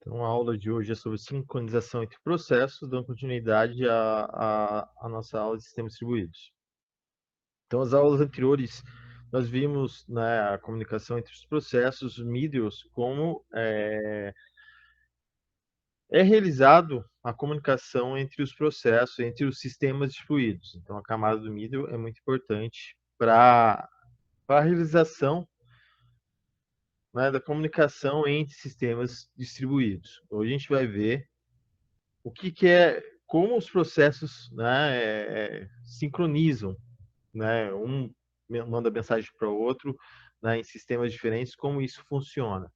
Então, a aula de hoje é sobre sincronização entre processos, dando continuidade à nossa aula de sistemas distribuídos. Então, as aulas anteriores, nós vimos, né, a comunicação entre os processos, os middles, como é realizado a comunicação entre os processos, entre os sistemas distribuídos. Então, a camada do middle é muito importante para a realização, né, da comunicação entre sistemas distribuídos. Hoje a gente vai ver o que é, como os processos, né, sincronizam, né, um manda mensagem para o outro, né, em sistemas diferentes, como isso funciona.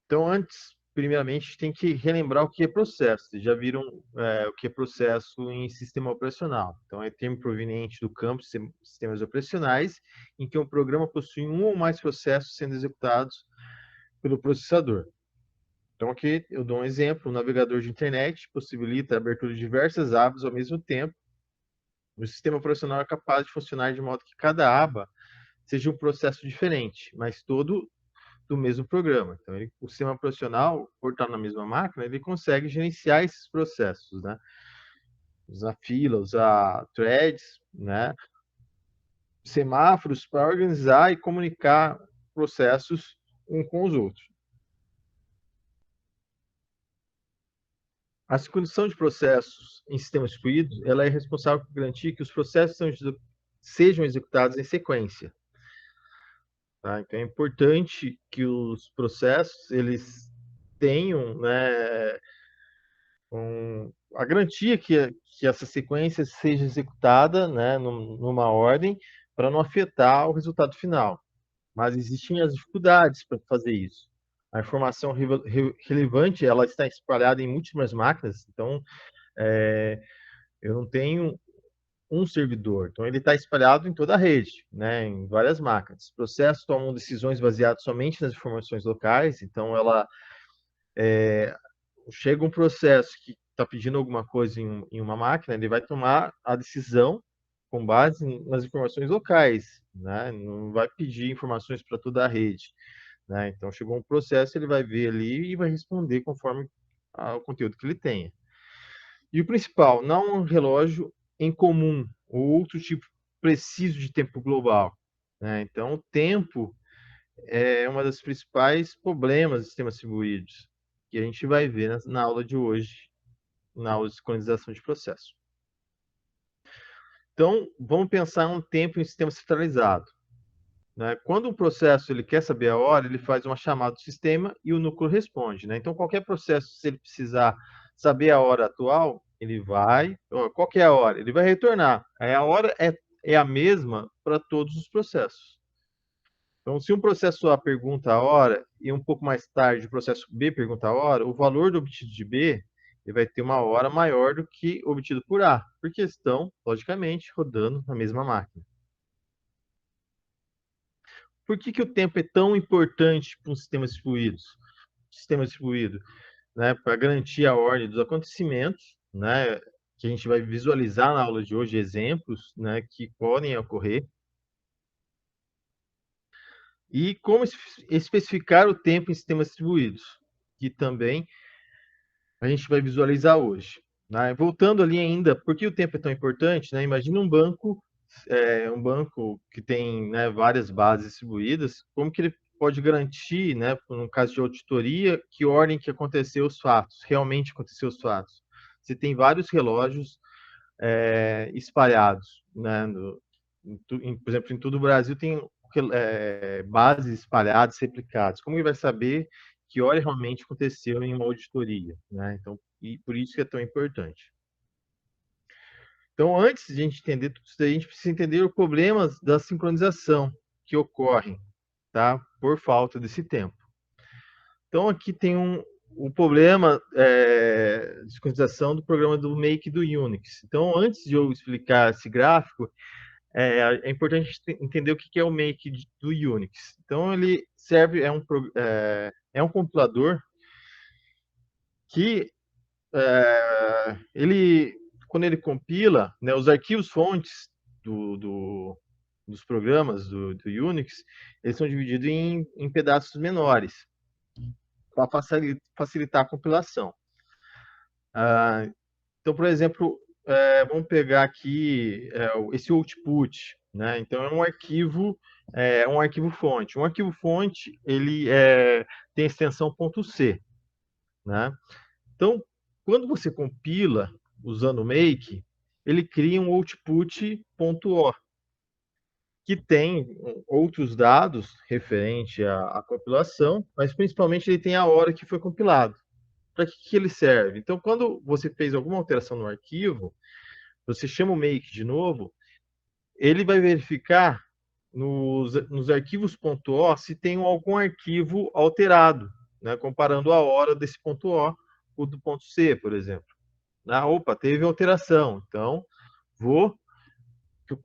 Então, antes, primeiramente, a gente tem que relembrar o que é processo. Vocês já viram o que é processo em sistema operacional. Então, é termo proveniente do campo de sistemas operacionais, em que um programa possui um ou mais processos sendo executados pelo processador. Então, aqui eu dou um exemplo: o navegador de internet possibilita a abertura de diversas abas ao mesmo tempo. O sistema operacional é capaz de funcionar de modo que cada aba seja um processo diferente, mas todo do mesmo programa. Então, o sistema operacional, por estar na mesma máquina, ele consegue gerenciar esses processos, né? Usar fila, usar threads, né? Semáforos para organizar e comunicar processos um com os outros. A sincronização de processos em sistemas distribuídos, ela é responsável por garantir que os processos sejam executados em sequência. Tá? Então, é importante que os processos eles tenham, né, a garantia que essa sequência seja executada, né, numa ordem para não afetar o resultado final. Mas existem as dificuldades para fazer isso. A informação relevante ela está espalhada em múltiplas máquinas, então eu não tenho um servidor, então ele está espalhado em toda a rede, né, em várias máquinas. Os processos tomam decisões baseadas somente nas informações locais, então chega um processo que está pedindo alguma coisa em uma máquina, ele vai tomar a decisão com base nas informações locais, né? Não vai pedir informações para toda a rede, né? Então chegou um processo, ele vai ver ali e vai responder conforme o conteúdo que ele tenha. E o principal, não um relógio em comum ou outro tipo preciso de tempo global, né? Então o tempo é um dos principais problemas dos sistemas distribuídos que a gente vai ver na aula de hoje, na aula de sincronização de processo. Então, vamos pensar um tempo em sistema centralizado, né? Quando um processo ele quer saber a hora, ele faz uma chamada do sistema e o núcleo responde, né? Então, qualquer processo, se ele precisar saber a hora atual, ele vai, qual que é a hora? Ele vai retornar. Aí a hora é a mesma para todos os processos. Então, se um processo A pergunta a hora e um pouco mais tarde o processo B pergunta a hora, o valor do obtido de B ele vai ter uma hora maior do que obtido por A, porque estão, logicamente, rodando na mesma máquina. Por que o tempo é tão importante para um sistema distribuído? Sistema distribuído, né, para garantir a ordem dos acontecimentos, né, que a gente vai visualizar na aula de hoje exemplos, né, que podem ocorrer. E como especificar o tempo em sistemas distribuídos, que também a gente vai visualizar hoje. Né? Voltando ali ainda, por que o tempo é tão importante? Né? Imagina um banco que tem, né, várias bases distribuídas, como que ele pode garantir, né, no caso de auditoria, que ordem que aconteceu os fatos, realmente aconteceu os fatos? Você tem vários relógios espalhados, né, por exemplo, em todo o Brasil tem bases espalhadas, replicadas. Como ele vai saber que hora realmente aconteceu em uma auditoria, né? Então, e por isso que é tão importante. Então, antes de a gente entender tudo isso, a gente precisa entender os problemas da sincronização que ocorrem, tá? Por falta desse tempo. Então, aqui tem o problema de sincronização do programa do Make do Unix. Então, antes de eu explicar esse gráfico, é importante entender o que é o Make do Unix. Então, ele serve, é um compilador que ele, quando ele compila, né, os arquivos fontes dos programas do Unix, eles são divididos em pedaços menores. para facilitar a compilação. Então, por exemplo, vamos pegar aqui esse output, né? Então, é um arquivo fonte. Um arquivo fonte, ele tem a extensão .c, né? Então, quando você compila usando o make, ele cria um output.o, que tem outros dados referente à compilação, mas principalmente ele tem a hora que foi compilado. Para que ele serve? Então, quando você fez alguma alteração no arquivo, você chama o make de novo, ele vai verificar nos arquivos.o se tem algum arquivo alterado, né, comparando a hora desse .o com o do .c, por exemplo. Opa, teve alteração, então vou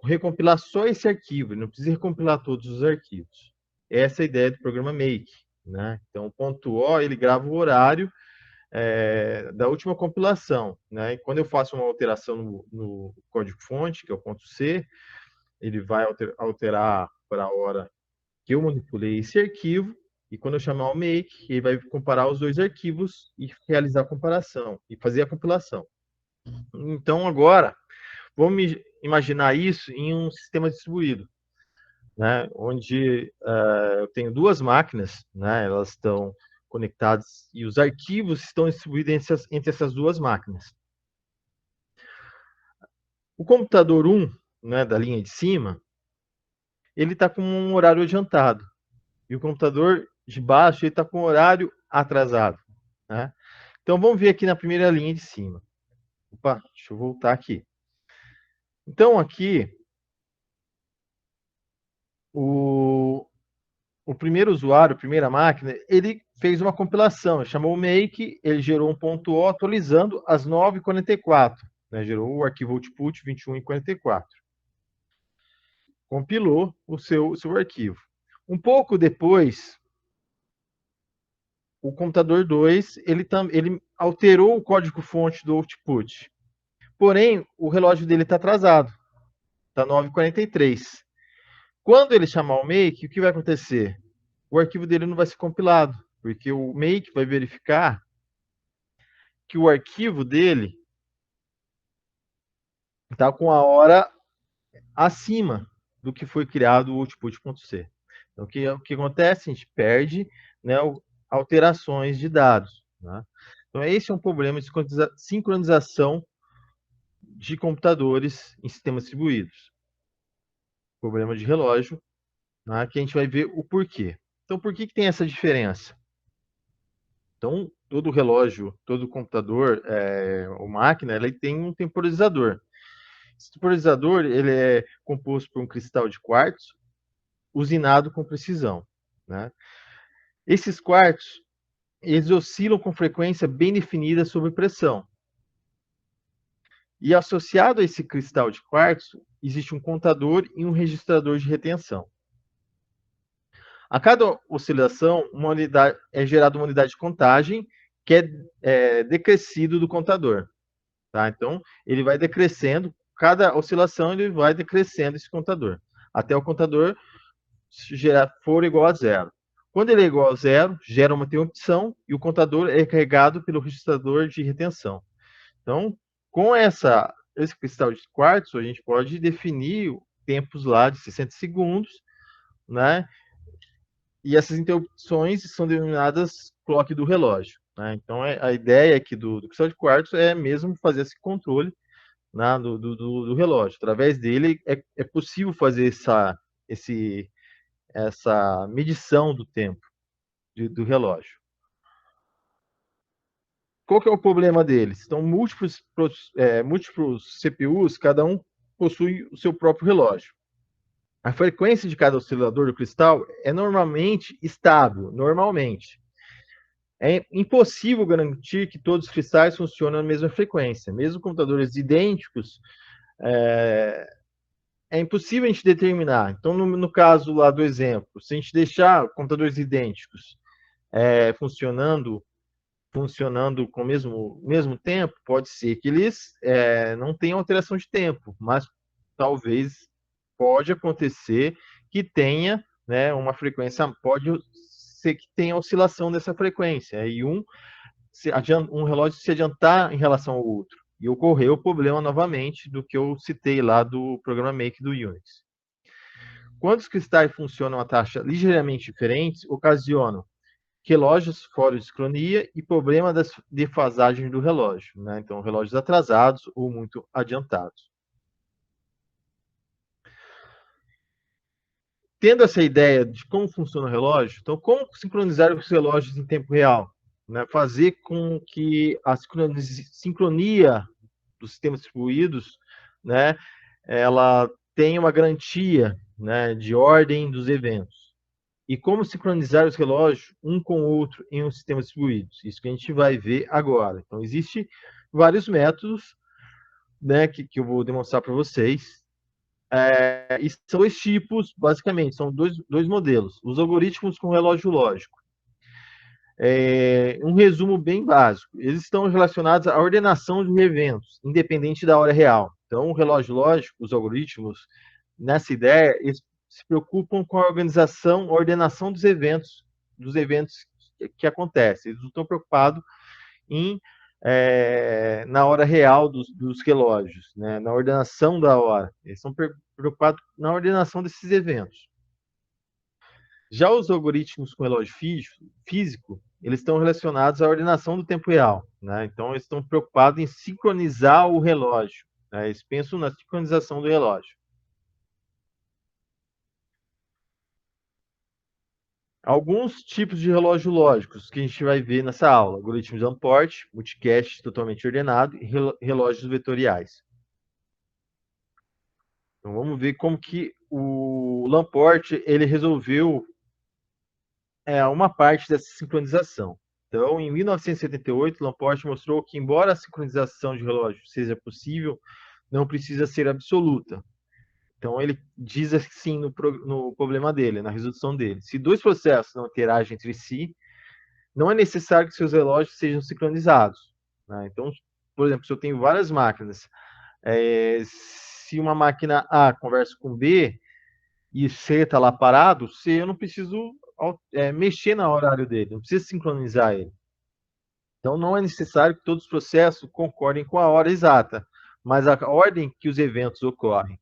recompilar só esse arquivo, não precisa recompilar todos os arquivos. Essa é a ideia do programa make, né? Então, o .o, ele grava o horário da última compilação, né? E quando eu faço uma alteração no código-fonte, que é o .c, ele vai alterar para a hora que eu manipulei esse arquivo, e quando eu chamar o make, ele vai comparar os dois arquivos e realizar a comparação, e fazer a compilação. Então, agora, vamos imaginar isso em um sistema distribuído, né, onde eu tenho duas máquinas, né, elas estão conectadas e os arquivos estão distribuídos entre essas duas máquinas. O computador 1, né, da linha de cima, ele está com um horário adiantado. E o computador de baixo está com um horário atrasado. Né? Então, vamos ver aqui na primeira linha de cima. Opa, deixa eu voltar aqui. Então, aqui, o primeiro usuário, a primeira máquina, ele fez uma compilação, chamou o make, ele gerou um .o atualizando às 9h44. Né? Gerou o arquivo output 21h44. Compilou o seu arquivo. Um pouco depois, o computador 2, ele alterou o código-fonte do output. Porém, o relógio dele está atrasado. Está 9h43. Quando ele chamar o make, o que vai acontecer? O arquivo dele não vai ser compilado, porque o make vai verificar que o arquivo dele está com a hora acima do que foi criado o output.c. Então, o que acontece? A gente perde, né, alterações de dados. Né? Então, esse é um problema de sincronização de computadores em sistemas distribuídos. Problema de relógio, né, que a gente vai ver o porquê. Então, por que tem essa diferença? Então, todo relógio, todo computador ou máquina, ele tem um temporizador. Esse temporizador ele é composto por um cristal de quartzo usinado com precisão. Né? Esses quartos eles oscilam com frequência bem definida sob pressão. E associado a esse cristal de quartzo, existe um contador e um registrador de retenção. A cada oscilação, é gerada uma unidade de contagem que é decrescido do contador. Tá? Então, ele vai decrescendo, cada oscilação ele vai decrescendo esse contador, até o contador for igual a zero. Quando ele é igual a zero, gera uma interrupção e o contador é carregado pelo registrador de retenção. Então, com esse cristal de quartzo, a gente pode definir tempos lá de 60 segundos, né? E essas interrupções são denominadas clock do relógio. Né? Então, a ideia aqui do cristal de quartzo é mesmo fazer esse controle, né, do relógio. Através dele é possível fazer essa medição do tempo do relógio. Qual que é o problema deles? Então, múltiplos CPUs, cada um possui o seu próprio relógio. A frequência de cada oscilador do cristal é normalmente estável, normalmente. É impossível garantir que todos os cristais funcionem na mesma frequência. Mesmo computadores idênticos, é impossível a gente determinar. Então, no caso lá do exemplo, se a gente deixar computadores idênticos funcionando com o mesmo tempo, pode ser que eles não tenham alteração de tempo, mas pode acontecer que tenha, né, uma frequência, pode ser que tenha oscilação dessa frequência, e um relógio se adiantar em relação ao outro, e ocorreu o problema novamente do que eu citei lá do programa Make do Unix. Quando os cristais funcionam a taxa ligeiramente diferentes, ocasionam relógios fora de sincronia e problema das defasagens do relógio, né? Então, relógios atrasados ou muito adiantados. Tendo essa ideia de como funciona o relógio, então, como sincronizar os relógios em tempo real? Né? Fazer com que a sincronia dos sistemas distribuídos, né, ela tenha uma garantia, né, de ordem dos eventos. E como sincronizar os relógios um com o outro em um sistema distribuído. Isso que a gente vai ver agora. Então, existem vários métodos, né, que eu vou demonstrar para vocês. E são dois tipos, basicamente, são dois modelos. Os algoritmos com relógio lógico. Um resumo bem básico. Eles estão relacionados à ordenação de eventos, independente da hora real. Então, o relógio lógico, os algoritmos, nessa ideia, eles se preocupam com a organização, a ordenação dos eventos que acontecem. Eles não estão preocupados na hora real dos relógios, né? Na ordenação da hora. Eles estão preocupados na ordenação desses eventos. Já os algoritmos com relógio físico, eles estão relacionados à ordenação do tempo real, né? Então, eles estão preocupados em sincronizar o relógio, né? Eles pensam na sincronização do relógio. Alguns tipos de relógio lógicos que a gente vai ver nessa aula: algoritmos de Lamport, multicast totalmente ordenado e relógios vetoriais. Então, vamos ver como que o Lamport ele resolveu uma parte dessa sincronização. Então, em 1978, Lamport mostrou que, embora a sincronização de relógio seja possível, não precisa ser absoluta. Então, ele diz assim no problema dele, na resolução dele: se dois processos não interagem entre si, não é necessário que seus relógios sejam sincronizados. Né? Então, por exemplo, se eu tenho várias máquinas, se uma máquina A conversa com B e C está lá parado, C eu não preciso mexer no horário dele, não preciso sincronizar ele. Então, não é necessário que todos os processos concordem com a hora exata, mas a ordem que os eventos ocorrem.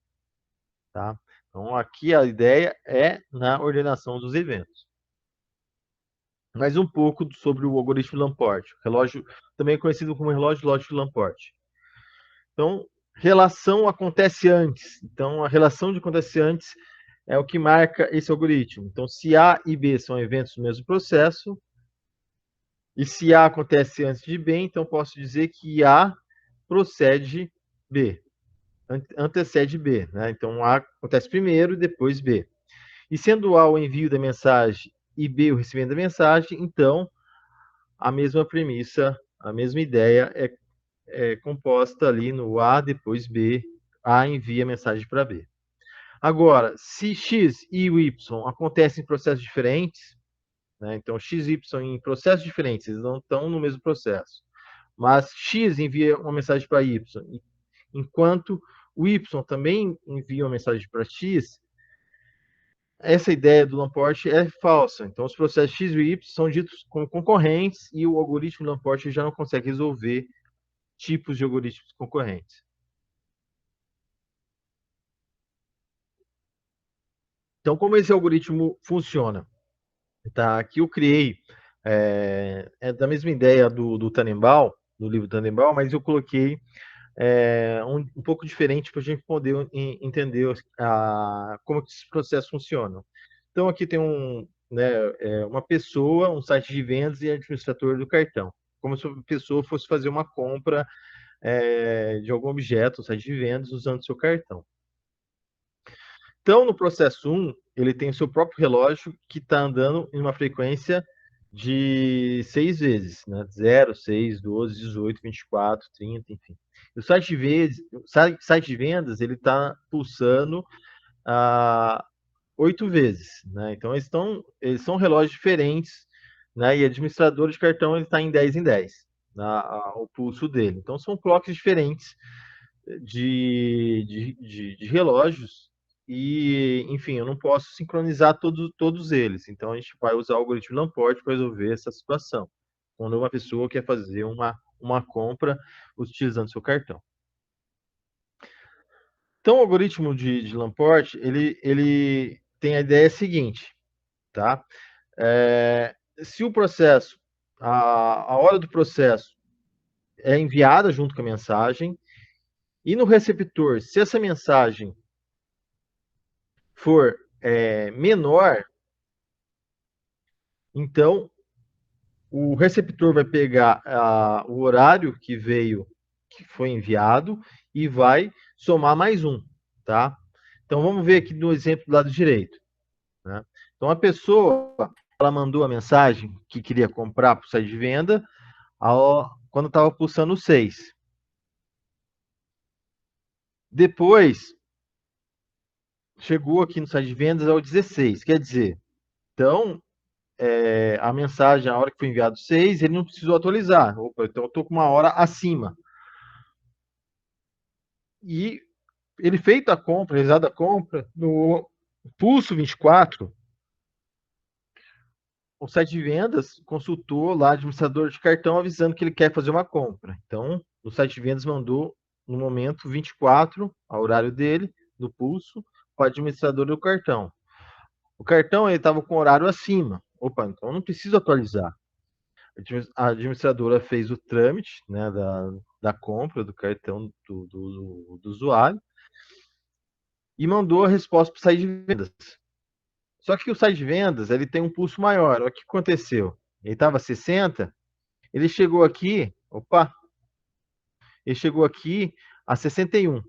Tá? Então, aqui a ideia é na ordenação dos eventos. Mais um pouco sobre o algoritmo Lamport, relógio também conhecido como relógio lógico de Lamport. Então, relação acontece antes. Então, a relação de acontece antes é o que marca esse algoritmo. Então, se A e B são eventos do mesmo processo, e se A acontece antes de B, então posso dizer que A procede B, antecede B. Né? Então, A acontece primeiro e depois B. E sendo A o envio da mensagem e B o recebimento da mensagem, então a mesma premissa, a mesma ideia é composta ali no A, depois B. A envia a mensagem para B. Agora, se X e o Y acontecem em processos diferentes, né? Então X e Y em processos diferentes, eles não estão no mesmo processo. Mas X envia uma mensagem para Y, enquanto o Y também envia uma mensagem para X, essa ideia do Lamport é falsa. Então, os processos X e Y são ditos como concorrentes e o algoritmo Lamport já não consegue resolver tipos de algoritmos concorrentes. Então, como esse algoritmo funciona? Tá, aqui eu criei, da mesma ideia do Tannenbaum, do livro Tannenbaum, mas eu coloquei um pouco diferente para a gente poder entender como que esses processos funcionam. Então, aqui tem uma pessoa, um site de vendas e administrador do cartão. Como se a pessoa fosse fazer uma compra de algum objeto, um site de vendas, usando seu cartão. Então, no processo 1, ele tem o seu próprio relógio que está andando em uma frequência de 6 vezes, né? 0, 6, 12, 18, 24, 30, enfim. O site de vendas ele está pulsando 8 vezes, né? Então, eles são relógios diferentes, né? E administrador de cartão ele está em 10 em 10, o pulso dele. Então, são clocks diferentes de relógios, e, enfim, eu não posso sincronizar todos eles. Então, a gente vai usar o algoritmo Lamport para resolver essa situação. Quando uma pessoa quer fazer uma compra utilizando seu cartão. Então, o algoritmo de Lamport, ele tem a ideia seguinte, tá? Se o processo, a hora do processo é enviada junto com a mensagem, e no receptor, se essa mensagem for menor, então o receptor vai pegar o horário que foi enviado, e vai somar mais um, tá? Então vamos ver aqui no exemplo do lado direito, né? Então a pessoa, ela mandou a mensagem que queria comprar para o site de venda quando estava pulsando o 6. Depois chegou aqui no site de vendas ao 16, quer dizer, então a mensagem, a hora que foi enviado 6, ele não precisou atualizar. Opa, então eu estou com uma hora acima. E ele feito a compra, realizada a compra, no pulso 24, o site de vendas consultou lá o administrador de cartão avisando que ele quer fazer uma compra. Então, o site de vendas mandou no momento 24, ao horário dele, do pulso, para o administrador do cartão. O cartão estava com horário acima. Opa, então eu não preciso atualizar. A administradora fez o trâmite, né, da compra do cartão do usuário e mandou a resposta para o site de vendas. Só que o site de vendas ele tem um pulso maior. O que aconteceu? Ele estava 60, ele chegou aqui, ele chegou aqui a 61.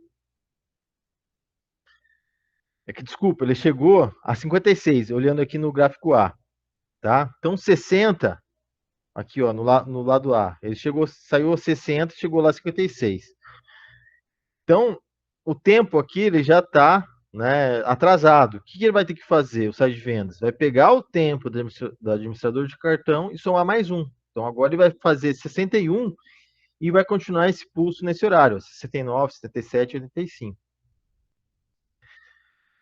Desculpa, ele chegou a 56, olhando aqui no gráfico A, tá? Então 60, aqui ó, no lado A, ele saiu a 60, chegou lá a 56. Então, o tempo aqui ele já está, né, atrasado. O que ele vai ter que fazer, o site de vendas? Vai pegar o tempo do administrador de cartão e somar mais um. Então, agora ele vai fazer 61 e vai continuar esse pulso nesse horário, 69, 77, 85.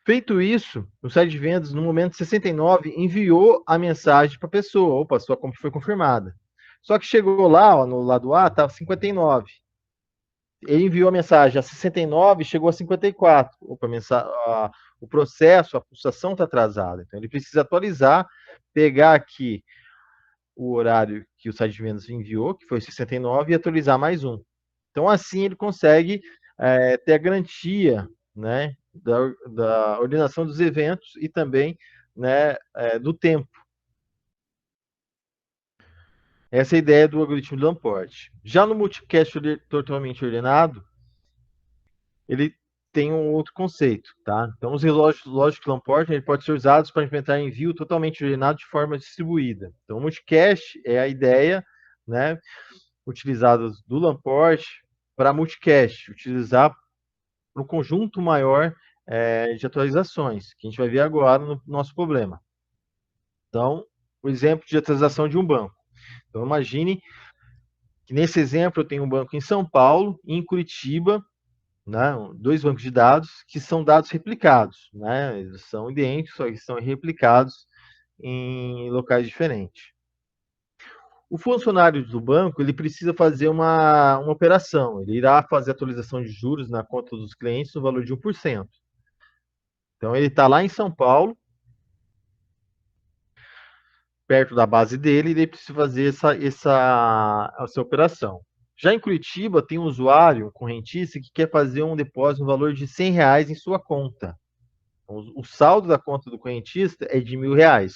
Feito isso, o site de vendas, no momento 69, enviou a mensagem para a pessoa. Opa, sua compra foi confirmada. Só que chegou lá, ó, no lado A, estava 59. Ele enviou a mensagem a 69, chegou a 54. Opa, o processo, a pulsação está atrasada. Então, ele precisa atualizar, pegar aqui o horário que o site de vendas enviou, que foi 69, e atualizar mais um. Então, assim, ele consegue ter a garantia, né, da ordenação dos eventos e também, né, do tempo. Essa é a ideia do algoritmo de Lamport. Já no multicast totalmente ordenado, ele tem um outro conceito, tá? Então, os relógios lógicos Lamport ele pode ser usados para implementar envio totalmente ordenado de forma distribuída. Então, o multicast é a ideia, né, utilizada do Lamport para multicast, utilizar para um conjunto maior de atualizações, que a gente vai ver agora no nosso problema. Então, o exemplo de atualização de um banco. Então, imagine que nesse exemplo eu tenho um banco em São Paulo e em Curitiba, né, dois bancos de dados que são dados replicados, né, eles são idênticos, só que são replicados em locais diferentes. O funcionário do banco ele precisa fazer uma operação, ele irá fazer atualização de juros na conta dos clientes no valor de 1%. Então ele está lá em São Paulo, perto da base dele, e ele precisa fazer essa operação. Já em Curitiba, tem um usuário, um correntista, que quer fazer um depósito no valor de R$ 100 em sua conta. O saldo da conta do correntista é de R$ 1.000.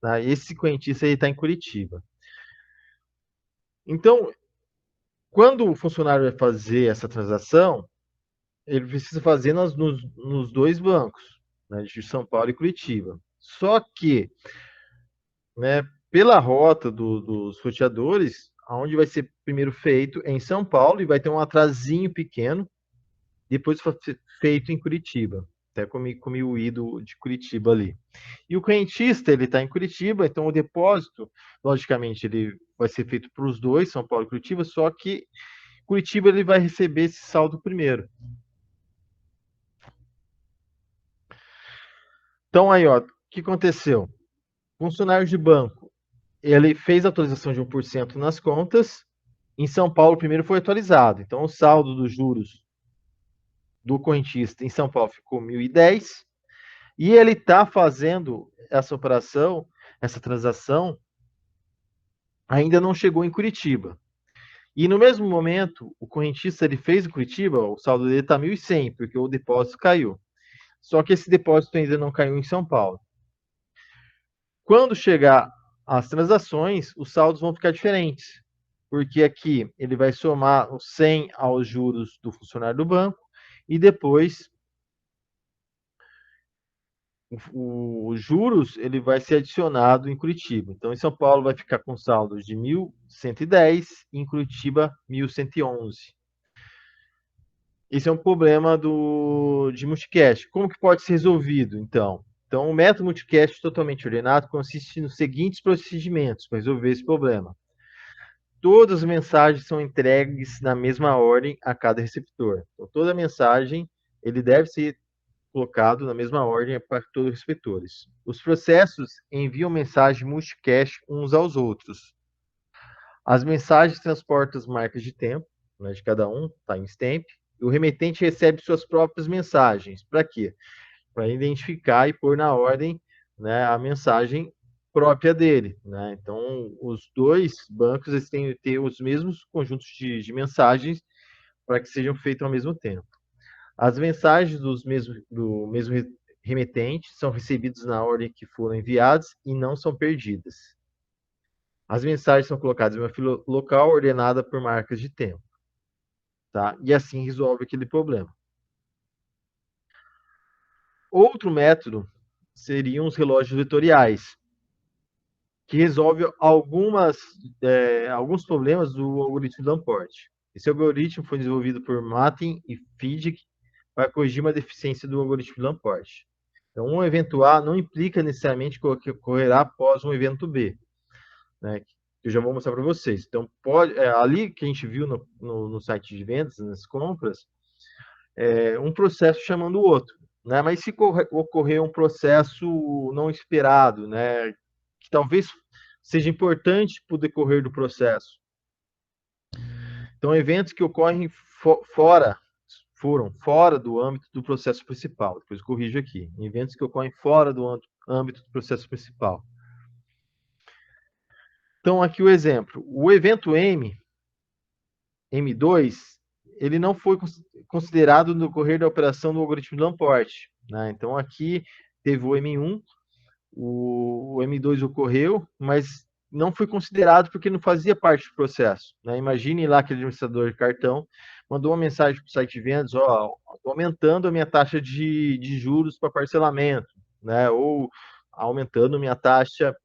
Tá? Esse correntista está em Curitiba. Então, quando o funcionário vai fazer essa transação, ele precisa fazer nos dois bancos, né, de São Paulo e Curitiba. Só que, né, pela rota dos roteadores, aonde vai ser primeiro feito é em São Paulo e vai ter um atrasinho pequeno, depois foi feito em Curitiba. Até comi o ido de Curitiba ali. E o correntista, ele está em Curitiba, então o depósito, logicamente, ele vai ser feito para os dois, São Paulo e Curitiba, só que Curitiba ele vai receber esse saldo primeiro. Então, aí, ó, o que aconteceu? Funcionário de banco, ele fez a atualização de 1% nas contas. Em São Paulo, primeiro foi atualizado. Então, o saldo dos juros do correntista em São Paulo ficou 1.010. E ele está fazendo essa operação, essa transação, ainda não chegou em Curitiba. E no mesmo momento, o correntista ele fez em Curitiba, o saldo dele está 1.100, porque o depósito caiu. Só que esse depósito ainda não caiu em São Paulo. Quando chegar as transações, os saldos vão ficar diferentes, porque aqui ele vai somar os 100 aos juros do funcionário do banco e depois os juros ele vai ser adicionado em Curitiba. Então, em São Paulo vai ficar com saldos de 1.110 e em Curitiba 1.111. Esse é um problema de multicast. Como que pode ser resolvido, então? Então, o método multicast totalmente ordenado consiste nos seguintes procedimentos para resolver esse problema. Todas as mensagens são entregues na mesma ordem a cada receptor. Então, toda mensagem ele deve ser colocado na mesma ordem para todos os receptores. Os processos enviam mensagem multicast uns aos outros. As mensagens transportam as marcas de tempo, né, de cada um, timestamp, e o remetente recebe suas próprias mensagens. Para quê? Para identificar e pôr na ordem, né, a mensagem própria dele. Né? Então, os dois bancos eles têm que ter os mesmos conjuntos de mensagens para que sejam feitos ao mesmo tempo. As mensagens do mesmo remetente são recebidas na ordem que foram enviadas e não são perdidas. As mensagens são colocadas em uma fila local ordenada por marcas de tempo. Tá? E assim resolve aquele problema. Outro método seriam os relógios vetoriais, que resolve alguns problemas do algoritmo Lamport. Esse algoritmo foi desenvolvido por Matin e Fiddick para corrigir uma deficiência do algoritmo Lamport. Então, um evento A não implica necessariamente que ocorrerá após um evento B, né? Que eu já vou mostrar para vocês. Então, ali que a gente viu no site de vendas, nas compras, um processo chamando o outro. Né? Mas se ocorrer um processo não esperado, né? Que talvez seja importante para o decorrer do processo. Então, eventos que ocorrem foram fora do âmbito do processo principal. Depois corrijo aqui. Eventos que ocorrem fora do âmbito do processo principal. Então, aqui o exemplo. O evento M2, ele não foi considerado no decorrer da operação do algoritmo de Lamport. Né? Então, aqui teve o M1, o M2 ocorreu, mas não foi considerado porque não fazia parte do processo. Né? Imagine lá que o administrador de cartão mandou uma mensagem para o site de vendas, estou aumentando a minha taxa de juros para parcelamento, né? Ou aumentando a minha taxa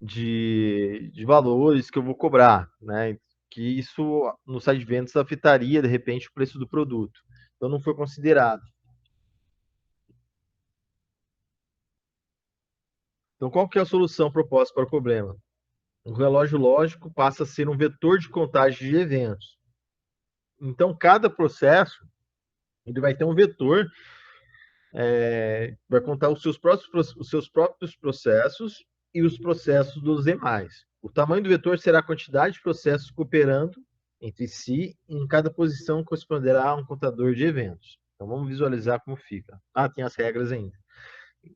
de valores que eu vou cobrar, né? Que isso no site de vendas afetaria, de repente, o preço do produto. Então, não foi considerado. Então, qual que é a solução proposta para o problema? O relógio lógico passa a ser um vetor de contagem de eventos. Então, cada processo ele vai ter um vetor, vai contar os seus próprios processos e os processos dos demais. O tamanho do vetor será a quantidade de processos cooperando entre si, e em cada posição corresponderá a um contador de eventos. Então, vamos visualizar como fica. Tem as regras ainda.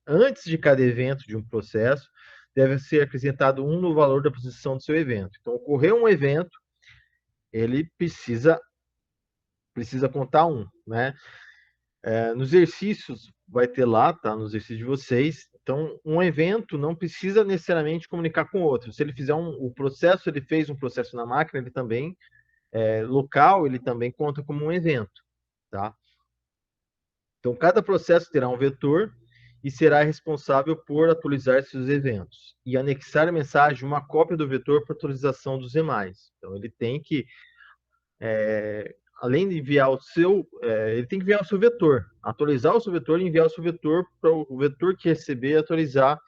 Antes de cada evento de um processo, deve ser acrescentado no valor da posição do seu evento. Então, ocorreu um evento, ele precisa contar né? Nos exercícios vai ter lá, tá? Nos exercícios de vocês. Então, um evento não precisa necessariamente comunicar com o outro. Se ele fizer o processo, ele fez um processo na máquina, ele também local, ele também conta como um evento, tá? Então, cada processo terá um vetor e será responsável por atualizar seus eventos e anexar a mensagem uma cópia do vetor para atualização dos demais. Então, ele tem que além de enviar ele tem que enviar o seu vetor, atualizar o seu vetor e enviar o seu vetor para o vetor que receber atualizar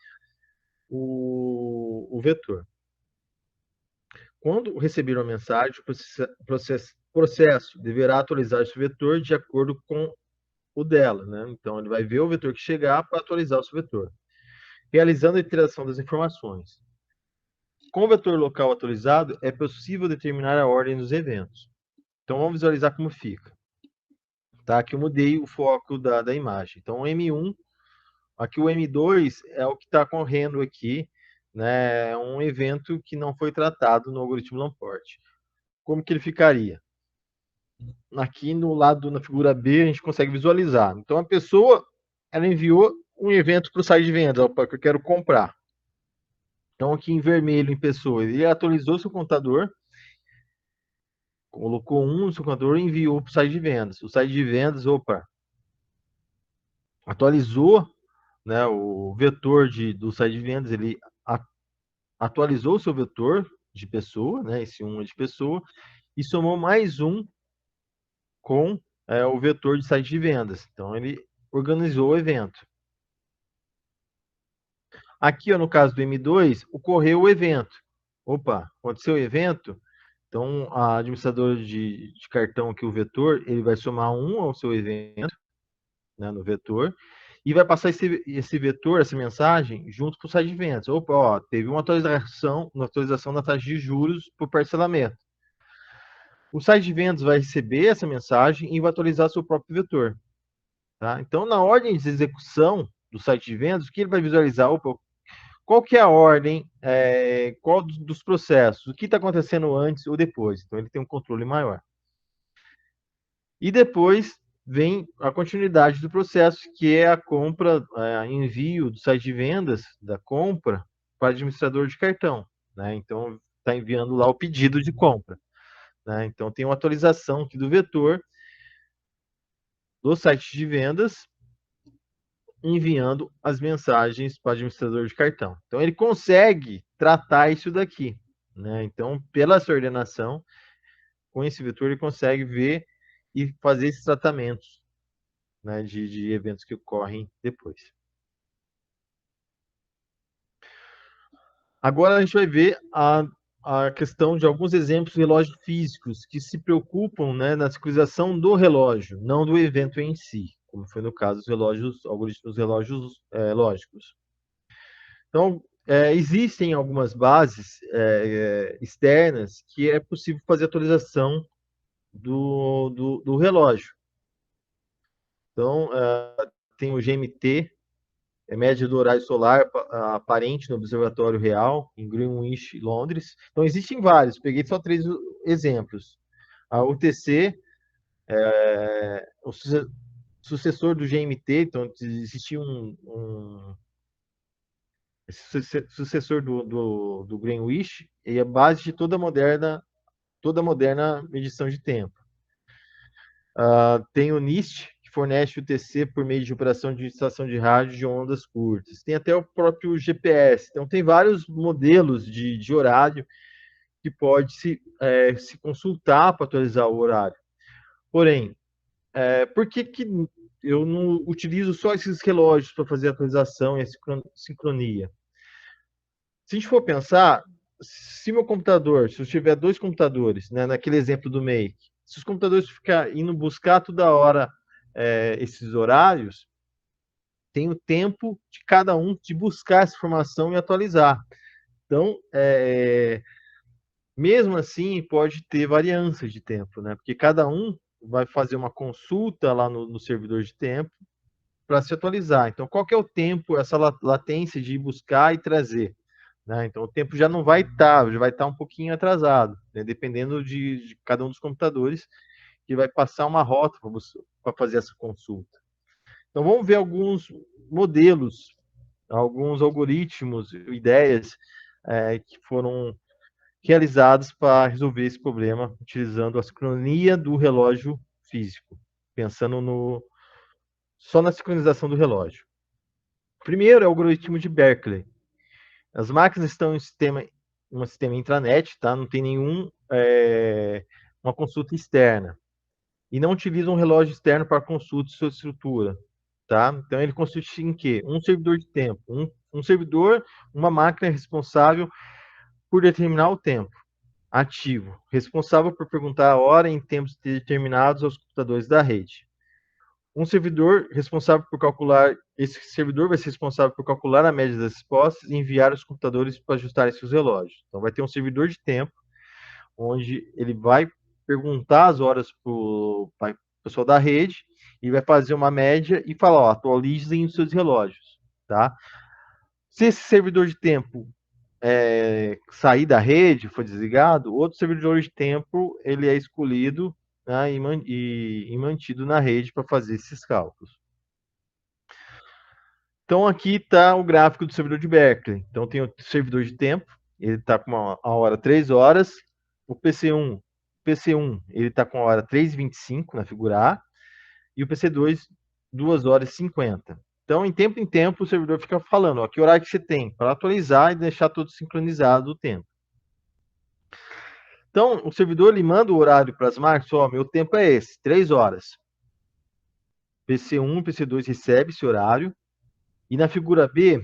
o vetor. Quando receber uma mensagem, o processo deverá atualizar esse vetor de acordo com o dela, né? Então, ele vai ver o vetor que chegar para atualizar o seu vetor, realizando a iteração das informações. Com o vetor local atualizado, é possível determinar a ordem dos eventos. Então, vamos visualizar como fica. Tá? Aqui eu mudei o foco da imagem. Então, o M1, aqui o M2 é o que está correndo aqui, né? É um evento que não foi tratado no algoritmo Lamport. Como que ele ficaria? Aqui no lado, na figura B, a gente consegue visualizar. Então, a pessoa, ela enviou um evento para o site de vendas, opa, que eu quero comprar. Então, aqui em vermelho, em pessoa, ele atualizou seu contador, colocou um no seu contador e enviou para o site de vendas. O site de vendas, opa, atualizou, né, o vetor do site de vendas, ele atualizou o seu vetor de pessoa, né, esse um é de pessoa, e somou mais um com o vetor de site de vendas. Então, ele organizou o evento. Aqui, ó, no caso do M2, ocorreu o evento. Opa, aconteceu o evento, então a administradora de cartão aqui, o vetor, ele vai somar um ao seu evento, né, no vetor, e vai passar esse vetor, essa mensagem, junto com o site de vendas. Opa, ó, teve uma atualização da taxa de juros por parcelamento. O site de vendas vai receber essa mensagem e vai atualizar seu próprio vetor. Tá? Então, na ordem de execução do site de vendas, o que ele vai visualizar? Opa, qual que é a ordem, qual dos processos, o que está acontecendo antes ou depois. Então, ele tem um controle maior. E depois vem a continuidade do processo, que é a compra, envio do site de vendas da compra para o administrador de cartão. Né? Então, está enviando lá o pedido de compra. Né? Então, tem uma atualização aqui do vetor do site de vendas, enviando as mensagens para o administrador de cartão. Então, ele consegue tratar isso daqui. Né? Então, pela essa ordenação, com esse vetor, ele consegue ver e fazer esses tratamentos, né, de eventos que ocorrem depois. Agora, a gente vai ver a questão de alguns exemplos de relógios físicos que se preocupam, né, na sincronização do relógio, não do evento em si, como foi no caso dos relógios, algoritmos relógios lógicos. Então, existem algumas bases externas que é possível fazer atualização do relógio. Então, tem o GMT, média do horário solar aparente no Observatório Real, em Greenwich, Londres. Então, existem vários, peguei só 3 exemplos. A UTC, o sucessor do GMT, então existia sucessor do Greenwich, e a base de toda moderna medição de tempo. Tem o NIST, que fornece o UTC por meio de operação de estação de rádio de ondas curtas. Tem até o próprio GPS. Então, tem vários modelos de horário que pode se consultar para atualizar o horário. Porém, por que eu não utilizo só esses relógios para fazer a atualização e a sincronia? Se a gente for pensar, se meu computador, se eu tiver 2 computadores, né, naquele exemplo do Make, se os computadores ficarem indo buscar toda hora esses horários, tem o tempo de cada um de buscar essa informação e atualizar. Então, mesmo assim, pode ter variância de tempo, né? Porque cada um vai fazer uma consulta lá no servidor de tempo para se atualizar. Então, qual que é o tempo, essa latência de ir buscar e trazer? Né? Então, o tempo já não vai estar, já vai estar um pouquinho atrasado, né? Dependendo de cada um dos computadores, que vai passar uma rota para fazer essa consulta. Então, vamos ver alguns modelos, alguns algoritmos, ideias que foram realizados para resolver esse problema, utilizando a sincronia do relógio físico, pensando só na sincronização do relógio. Primeiro é o algoritmo de Berkeley. As máquinas estão em um sistema intranet, tá? Não tem uma consulta externa. E não utilizam um relógio externo para consulta de sua estrutura. Tá? Então, ele consiste em quê? Um servidor de tempo. Um servidor, uma máquina responsável por determinar o tempo ativo, responsável por perguntar a hora em tempos determinados aos computadores da rede. Um servidor responsável por calcular, esse servidor vai ser responsável por calcular a média das respostas e enviar os computadores para ajustarem seus relógios. Então, vai ter um servidor de tempo, onde ele vai perguntar as horas para o pessoal da rede e vai fazer uma média e falar, ó, atualizem os seus relógios, tá? Se esse servidor de tempo sair da rede, for desligado, outro servidor de tempo ele é escolhido, né, e mantido na rede para fazer esses cálculos. Então aqui está o gráfico do servidor de Berkeley. Então tem o servidor de tempo, ele está com a hora 3 horas, o PC1 ele está com a hora 3h25 na figura A, e o PC2 2 horas e 50. Então, em tempo, o servidor fica falando, ó, que horário que você tem, para atualizar e deixar tudo sincronizado o tempo. Então, o servidor ele manda o horário para as máquinas, ó, meu tempo é esse, 3 horas. PC1 e PC2 recebe esse horário, e na figura B,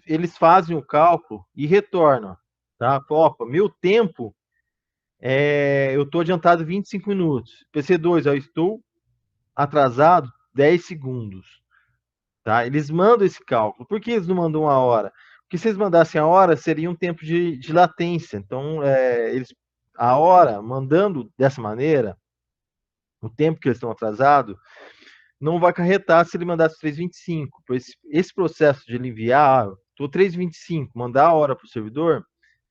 eles fazem o cálculo e retornam. Tá? Opa, meu tempo, eu estou adiantado 25 minutos. PC2, eu estou atrasado 10 segundos. Tá? Eles mandam esse cálculo. Por que eles não mandam a hora? Porque se eles mandassem a hora, seria um tempo de latência. Então, a hora, mandando dessa maneira, o tempo que eles estão atrasados, não vai acarretar se ele mandasse 3h25. Pois esse processo de ele enviar, estou 3h25, mandar a hora para o servidor,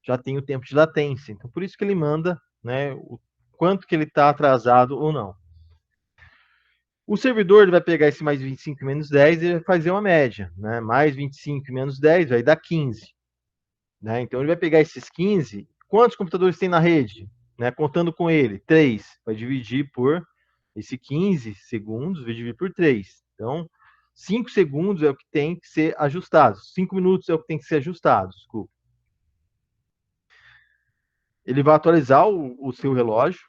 já tem o tempo de latência. Então, por isso que ele manda, né, o quanto que ele está atrasado ou não. O servidor ele vai pegar esse mais 25 menos 10 e vai fazer uma média. Né? Mais 25 menos 10 vai dar 15. Né? Então, ele vai pegar esses 15. Quantos computadores tem na rede? Né? Contando com ele, 3. Vai dividir por esse 15 segundos, vai dividir por 3. Então, 5 segundos é o que tem que ser ajustado. 5 minutos é o que tem que ser ajustado, desculpa. Ele vai atualizar o seu relógio.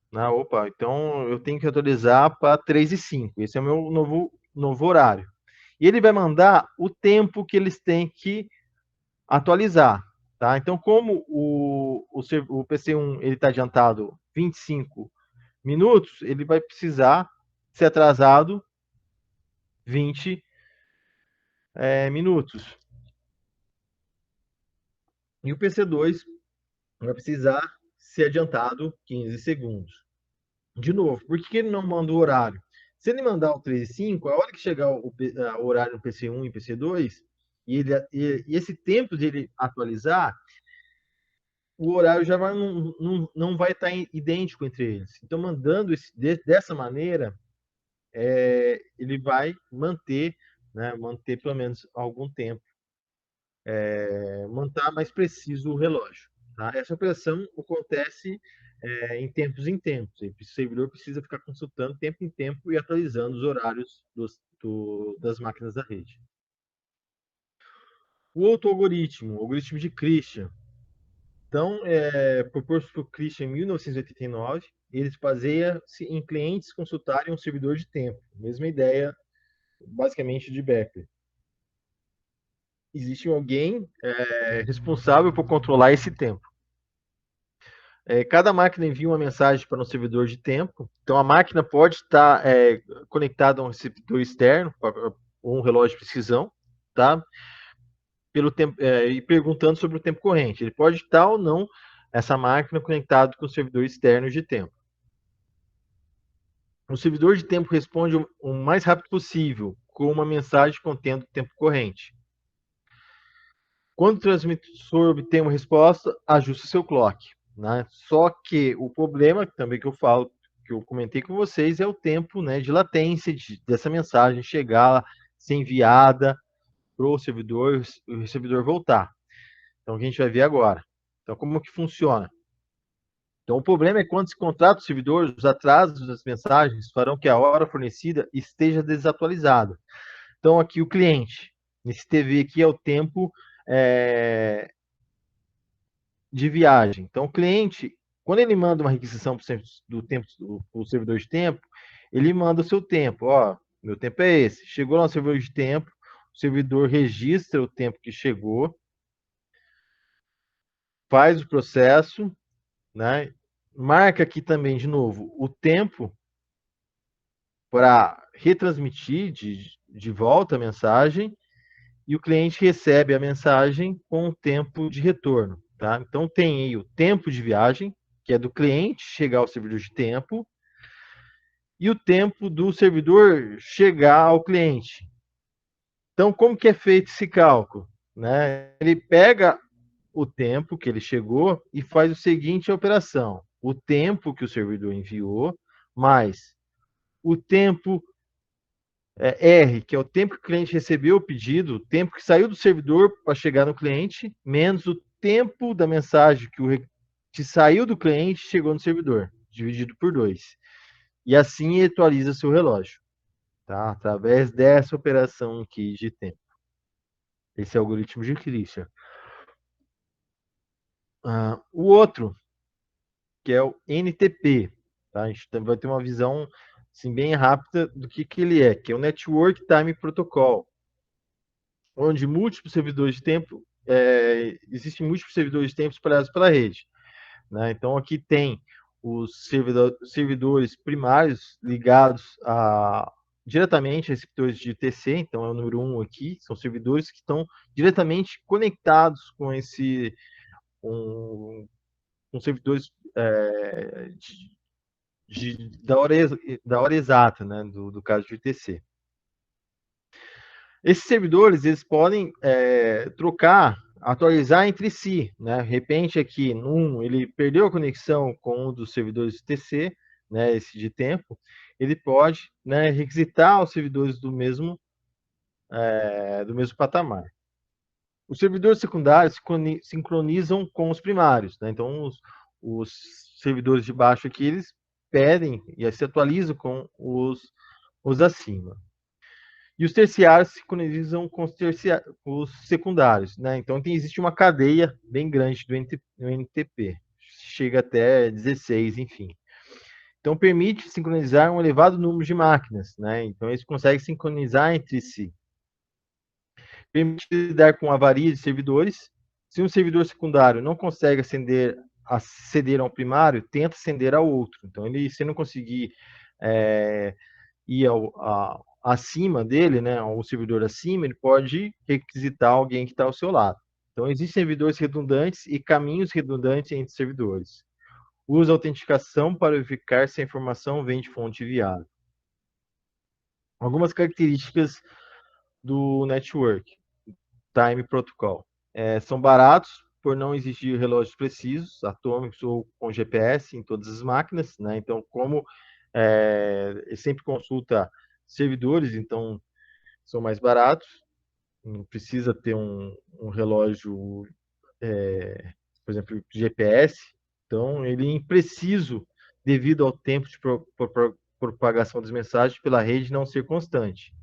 Né? Opa, então eu tenho que atualizar para 3h05. Esse é o meu novo horário. E ele vai mandar o tempo que eles têm que atualizar. Tá? Então, como o PC1 está adiantado 25 minutos, ele vai precisar ser atrasado 20 minutos. E o PC2 vai precisar ser adiantado 15 segundos. De novo, por que ele não manda o horário? Se ele mandar o 3 e 5, a hora que chegar o horário no PC1 e PC2, e esse tempo de ele atualizar, o horário já não vai estar idêntico entre eles. Então, mandando dessa maneira, ele vai manter, né, manter pelo menos algum tempo, manter mais preciso o relógio. Tá? Essa operação acontece em tempos. O servidor precisa ficar consultando tempo em tempo e atualizando os horários das máquinas da rede. O outro algoritmo, o algoritmo de Christian. Então, proposto por Christian em 1989, ele se baseia-se em clientes consultarem um servidor de tempo. Mesma ideia, basicamente, de Becker. Existe alguém responsável por controlar esse tempo. Cada máquina envia uma mensagem para um servidor de tempo. Então, a máquina pode estar conectada a um receptor externo, ou um relógio de precisão, tá? Pelo tempo, e perguntando sobre o tempo corrente. Ele pode estar ou não essa máquina conectada com o servidor externo de tempo. O servidor de tempo responde o mais rápido possível, com uma mensagem contendo o tempo corrente. Quando o transmissor obtém uma resposta, ajuste seu clock. Né? Só que o problema também que eu comentei com vocês, é o tempo, né, de latência dessa mensagem chegar, ser enviada para o servidor voltar. Então, o que a gente vai ver agora. Então, como que funciona? Então, o problema é quando se contrata o servidor, os atrasos das mensagens farão que a hora fornecida esteja desatualizada. Então, aqui o cliente, nesse TV aqui é o tempo de viagem. Então, o cliente, quando ele manda uma requisição do tempo do servidor de tempo, ele manda o seu tempo. Ó, meu tempo é esse. Chegou lá no servidor de tempo, o servidor registra o tempo que chegou, faz o processo, né? Marca aqui também, de novo, o tempo para retransmitir de volta a mensagem e o cliente recebe a mensagem com o tempo de retorno. Tá? Então, tem aí o tempo de viagem, que é do cliente chegar ao servidor de tempo, e o tempo do servidor chegar ao cliente. Então, como que é feito esse cálculo? Né? Ele pega o tempo que ele chegou e faz o seguinte operação: o tempo que o servidor enviou, mais o tempo R, que é o tempo que o cliente recebeu o pedido, o tempo que saiu do servidor para chegar no cliente, menos o tempo da mensagem que saiu do cliente e chegou no servidor, dividido por 2. E assim ele atualiza seu relógio, tá? Através dessa operação aqui de tempo. Esse é o algoritmo de Christian. O outro, que é o NTP, tá? A gente vai ter uma visão assim, bem rápida do que ele é, que é o Network Time Protocol, onde múltiplos servidores de tempo, existem múltiplos servidores de tempo espalhados pela rede. Né? Então, aqui tem os servidores primários ligados diretamente a receptores de TC, então é o número 1 aqui, são servidores que estão diretamente conectados com com servidores da hora exata, né, do caso de TC. Esses servidores, eles podem trocar, atualizar entre si, né? De repente aqui, ele perdeu a conexão com um dos servidores de TC, né, esse de tempo, ele pode, né, requisitar os servidores do mesmo patamar. Os servidores secundários sincronizam com os primários, né? Então, os servidores de baixo aqui, eles pedem e se atualizam com os acima. E os terciários se sincronizam com os secundários, né? Então existe uma cadeia bem grande do NTP, chega até 16, enfim. Então permite sincronizar um elevado número de máquinas, né? Então eles conseguem sincronizar entre si. Permite lidar com avaria de servidores. Se um servidor secundário não consegue aceder ao primário, tenta aceder ao outro. Então se não conseguir ir acima dele, né, o servidor acima, ele pode requisitar alguém que está ao seu lado. Então, existem servidores redundantes e caminhos redundantes entre servidores. Usa autenticação para verificar se a informação vem de fonte viável. Algumas características do Network Time Protocol. São baratos, por não exigir relógios precisos, atômicos ou com GPS em todas as máquinas, né? Então, como ele sempre consulta servidores, então são mais baratos, não precisa ter um relógio, por exemplo, GPS, então ele é impreciso devido ao tempo de propagação das mensagens pela rede não ser constante.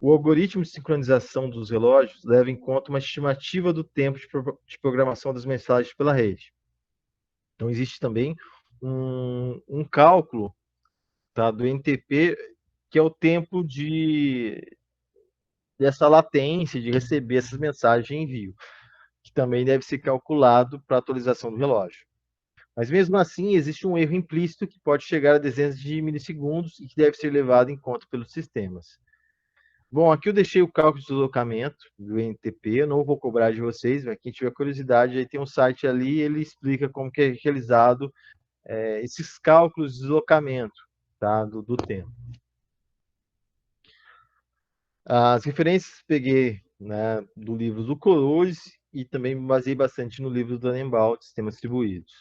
O algoritmo de sincronização dos relógios leva em conta uma estimativa do tempo de programação das mensagens pela rede. Então, existe também um cálculo, tá, do NTP, que é o tempo dessa latência de receber essas mensagens de envio, que também deve ser calculado para a atualização do relógio. Mas mesmo assim, existe um erro implícito que pode chegar a dezenas de milissegundos e que deve ser levado em conta pelos sistemas. Bom, aqui eu deixei o cálculo de deslocamento do NTP, eu não vou cobrar de vocês, mas quem tiver curiosidade, aí tem um site ali, ele explica como que é realizado esses cálculos de deslocamento, tá, do tempo. As referências peguei, né, do livro do Coroas e também me baseei bastante no livro do Tannenbaum, de Sistemas Distribuídos.